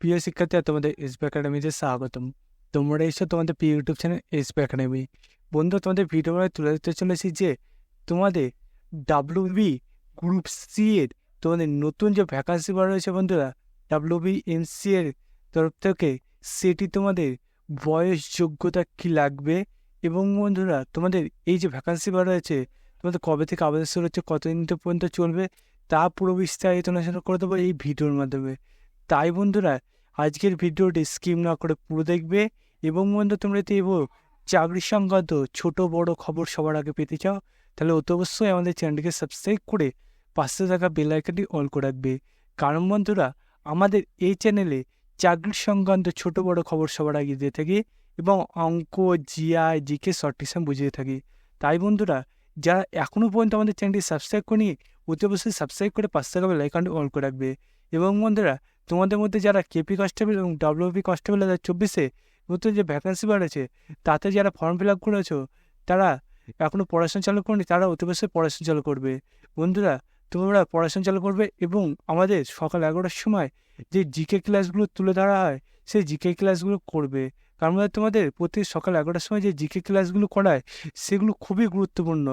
প্রিয় শিক্ষার্থীরা, তোমাদের এসবি একাডেমিতে স্বাগতম। তোমরা এসো তোমাদের প্রিয় ইউটিউব চ্যানেল এসবি একাডেমি। বন্ধু, তোমাদের ভিডিও তুলে ধরতে চলেছি যে তোমাদের ডাব্লিউবি গ্রুপ সি এর তোমাদের নতুন যে ভ্যাকান্সি বার রয়েছে বন্ধুরা, ডাব্লিউবি এমসি এর তরফ থেকে, সেটি তোমাদের বয়স যোগ্যতা কি লাগবে এবং বন্ধুরা তোমাদের এই যে ভ্যাকান্সি বার রয়েছে তোমাদের কবে থেকে আবেদন শুরু হচ্ছে, কতদিন পর্যন্ত চলবে, তা পুরো বিস্তারিত আলোচনা করে দেবো এই ভিডিওর মাধ্যমে। তাই বন্ধুরা, আজকের ভিডিওটি স্কিপ না করে পুরো দেখবে এবং বন্ধু তোমরা যদি চাকরি সংক্রান্ত ছোট বড় খবর সবার আগে পেতে চাও, তাহলে অতি অবশ্যই আমাদের চ্যানেলটিকে সাবস্ক্রাইব করে পাশে থাকা বেল আইকনটি অন করে রাখবে। কারণ বন্ধুরা, আমাদের এই চ্যানেলে চাকরি সংক্রান্ত ছোট বড় খবর সবার আগে দিয়ে থাকি এবং অঙ্ক, জিআই, জিকে শর্ট টিউশন বুঝিয়ে থাকি। তাই বন্ধুরা, যারা এখনও পর্যন্ত আমাদের চ্যানেলটি সাবস্ক্রাইব করেনি, অতি অবশ্যই সাবস্ক্রাইব করে পাশে থাকা বেল আইকনটি অন করে রাখবে। এবং বন্ধুরা, তোমাদের মধ্যে যারা কেপি কনস্টেবল এবং ডাব্লিউপি কনস্টেবল 2024-এ নতুন যে ভ্যাকান্সি বাড়েছে তাতে যারা ফর্ম ফিল আপ করেছো, তারা এখনও পড়াশোনা চালু করেনি, তারা অতি অবশ্যই পড়াশোনা চালু করবে। বন্ধুরা, তোমরা পড়াশোনা চালু করবে এবং আমাদের সকাল 11টার সময় যে জিকে ক্লাসগুলো তুলে ধরা হয় সেই জিকে ক্লাসগুলো করবে। কারণ তোমাদের প্রতি সকাল 11টার সময় যে জিকে ক্লাসগুলো করায় সেগুলো খুবই গুরুত্বপূর্ণ।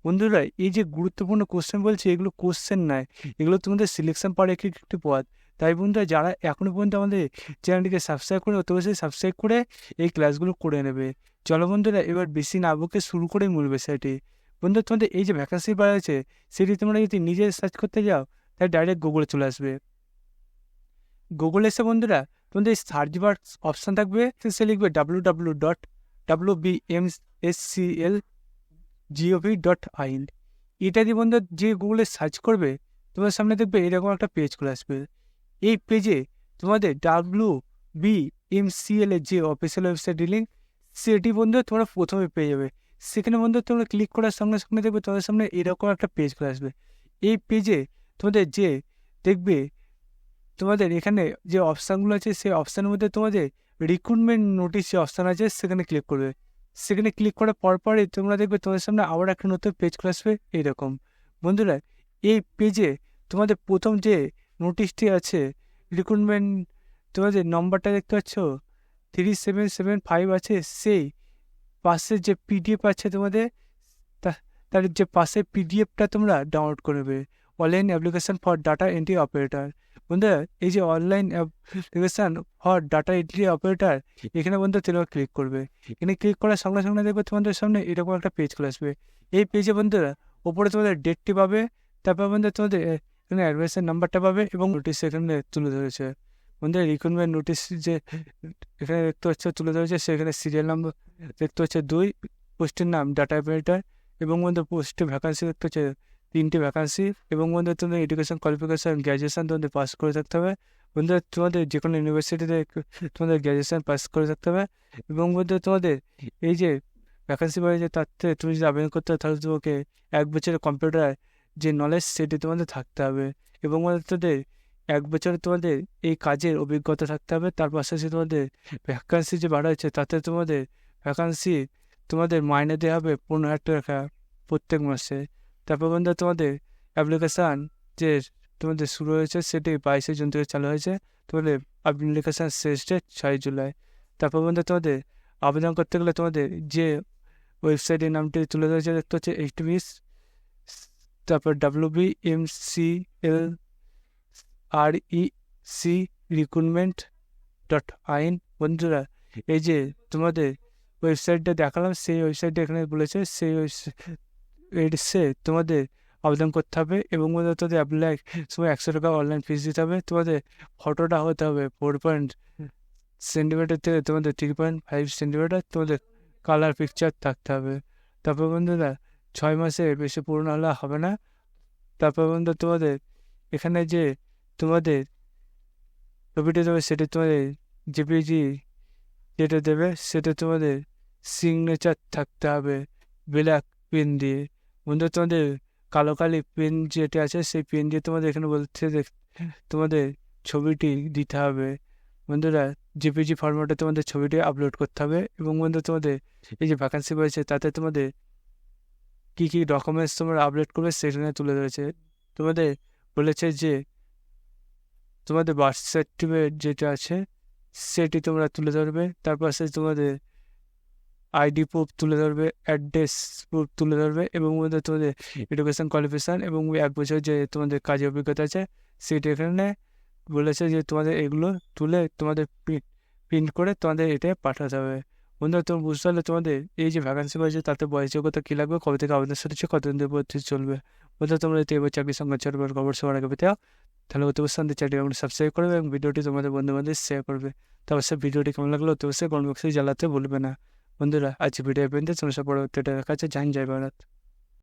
বন্ধুরা, এই যে গুরুত্বপূর্ণ কোশ্চেন বলছি, এগুলো কোশ্চেন নয়, এগুলো তোমাদের সিলেকশন পাওয়ার একটি পথ। তাই বন্ধুরা, যারা এখনো পর্যন্ত আমাদের চ্যানেলটিকে সাবস্ক্রাইব করে অতি অবশ্যই সাবস্ক্রাইব করে এই ক্লাসগুলো করে নেবে। চলো বন্ধুরা, এবার বেশি না বকে শুরু করেই মূল বিষয়টি। বন্ধু, তোমাদের এই যে ভ্যাকান্সি বার আছে সেটি তোমরা যদি নিজে সার্চ করতে যাও তাহলে ডাইরেক্ট গুগলে চলে আসবে। গুগলে এসে বন্ধুরা তোমাদের সার্চ বার অপশান থাকবে, সে লিখবে www.wbmscl.gov.in। এটা দিয়ে বন্ধু যে গুগলে সার্চ করবে তোমার সামনে দেখবে এরকম একটা পেজ খুলে আসবে। এই পেজে তোমাদের WBMCL এর যে অফিসিয়াল ওয়েবসাইট লিঙ্ক, সেটি বন্ধু তোমরা প্রথমে পেয়ে যাবে। সেখানে বন্ধু তোমরা ক্লিক করার সঙ্গে সঙ্গে দেখবে তোমাদের সামনে এরকম একটা পেজ খুলে আসবে। এই পেজে তোমাদের যে দেখবে তোমাদের এখানে যে অপশানগুলো আছে সেই অপশানের মধ্যে তোমাদের রিক্রুটমেন্ট নোটিশ যে অপশান আছে সেখানে ক্লিক করবে। সেখানে ক্লিক করার পরপরই তোমরা দেখবে তোমাদের সামনে আবার একটা নতুন পেজ খুলে আসবে এইরকম। বন্ধুরা, এই পেজে তোমাদের প্রথম যে নোটিশটি আছে রিক্রুটমেন্ট, তোমাদের নম্বরটা দেখতে পাচ্ছ 3775 আছে, সেই পাশে যে পিডিএফ আছে তোমাদের, তার যে পাশে পিডিএফটা তোমরা ডাউনলোড করবে। Online application for data entry operator. বন্ধুরা, এই যে online application for data entry operator, এখানে বন্ধু তোমরা ক্লিক করবে। এখানে ক্লিক করার সঙ্গে সঙ্গে দেখবে তোমাদের সামনে এরকম একটা পেজ খুলে আসবে। এই পেজে বন্ধুরা ওপরে তোমাদের ডেটটি পাবে, তারপর বন্ধু তোমাদের এখানে অ্যাডমিশন নাম্বারটা পাবে এবং নোটিশ এখানে তুলে ধরেছে। বন্ধুরা, রিক্রুটমেন্ট নোটিশ যে এখানে দেখতে পাচ্ছ তুলে ধরেছে, সেখানে সিরিয়াল নাম্বার দেখতে হচ্ছে 2, পোস্টের নাম ডাটা অপারেটর এবং বন্ধু পোস্টে ভ্যাকান্সি দেখতে হচ্ছে 3টে ভ্যাকান্সি এবং বন্ধু তোমাদের এডুকেশন কোয়ালিফিকেশন গ্র্যাজুয়েশন তোমাদের পাস করে থাকতে হবে। বন্ধুরা, তোমাদের যে কোনো ইউনিভার্সিটিতে তোমাদের গ্র্যাজুয়েশন পাস করে থাকতে হবে এবং বন্ধু তোমাদের এই যে ভ্যাকান্সি বাড়িয়েছে তার থেকে তুমি যদি আবেদন করতে হয় তাহলে তোমাকে 1 বছরের কম্পিউটার যে নলেজ সেটি তোমাদের থাকতে হবে এবং বন্ধু তোমাদের 1 বছরে তোমাদের এই কাজের অভিজ্ঞতা থাকতে হবে। তার পাশাপাশি তোমাদের ভ্যাকান্সি যে বাড়া হচ্ছে তাতে তোমাদের ভ্যাকান্সি তোমাদের মাইনে দেওয়া হবে 15,000 টাকা প্রত্যেক মাসে। তারপর বন্ধু তোমাদের অ্যাপ্লিকেশান যে তোমাদের শুরু হয়েছে সেটি 22শে জুন থেকে চালু হয়েছে। তোমাদের অ্যাপ্লিকেশান শেষ ডেট 6 জুলাই। তারপর বন্ধু তোমাদের আবেদন করতে গেলে তোমাদের যে ওয়েবসাইটের নামটি তুলে ধরেছে দেখতে হচ্ছে HTTPS, তারপর WBMCLREC recruitment.in। বন্ধুরা, এই যে তোমাদের ওয়েবসাইটটা দেখালাম সেই ওয়েবসাইটটা এখানে বলেছে, সেই ওয়েবসাইটে তোমাদের আবেদন করতে হবে এবং তোমাদের অ্যাপ্লাই সময় 100 টাকা অনলাইন ফিস দিতে হবে। তোমাদের ফটোটা হতে হবে 4.0 সেন্টিমিটার থেকে তোমাদের 3.5 সেন্টিমিটার, তোমাদের কালার পিকচার থাকতে হবে। তারপর বন্ধুরা 6 মাসের বেশি পুরনো হলে হবে না। তারপর বন্ধু তোমাদের এখানে যে তোমাদের ছবিটা দেবে সেটা তোমাদের জেপিজি যেটা দেবে সেটা তোমাদের সিগনেচার থাকতে হবে ব্ল্যাক পেন দিয়ে। বন্ধু, তোমাদের কালো কালি পেন যেটা আছে সেই পেন দিয়ে তোমাদের এখানে বলছে তোমাদের ছবিটি দিতে হবে। বন্ধুরা, জেপিজি ফরম্যাটে তোমাদের ছবিটি আপলোড করতে হবে এবং বন্ধু তোমাদের এই যে ভ্যাকান্সি রয়েছে তাতে তোমাদের কী কী ডকুমেন্টস তোমরা আপলোড করবে সেখানে তুলে ধরেছে। তোমাদের বলেছে যে তোমাদের বার্থ সার্টিফিকেট যেটা আছে সেটি তোমরা তুলে ধরবে। তারপর আছে তোমাদের আইডি প্রুফ তুলে ধরবে, অ্যাড্রেস প্রুফ তুলে ধরবে এবং তোমাদের এডুকেশন কোয়ালিফিকেশান এবং 1 বছর যে তোমাদের কাজের অভিজ্ঞতা আছে সেটা এখানে বলেছে যে তোমাদের এগুলো তুলে তোমাদের প্রিন্ট করে তোমাদের এটা পাঠাতে হবে। বন্ধুরা তোমরা বুঝতে পারলে তোমাদের এই যে ভ্যাকান্সি আছে তাতে বয়সযোগ্যতা কী লাগবে, কবে থেকে আবেদন শুরু হচ্ছে, কতদিন ধরে ভর্তি চলবে। বন্ধুরা তোমরা যদি এবার চাকরির সঙ্গে খবর সবার আগে পেতে তাহলে অতি অবশ্যই চ্যানেলটি আমরা সাবস্ক্রাইব করবে এবং ভিডিওটি তোমাদের বন্ধুবান্ধব শেয়ার করবে। তারপর সে ভিডিওটি কেমন লাগলো অতি অবশ্যই কমেন্ট বক্সে জ্বালাতে ভুলবে না। বন্ধুরা আজ ভিডিও পর্যন্ত তোমার সব পরবর্তী দেখা যাচ্ছে। জয় ভারত।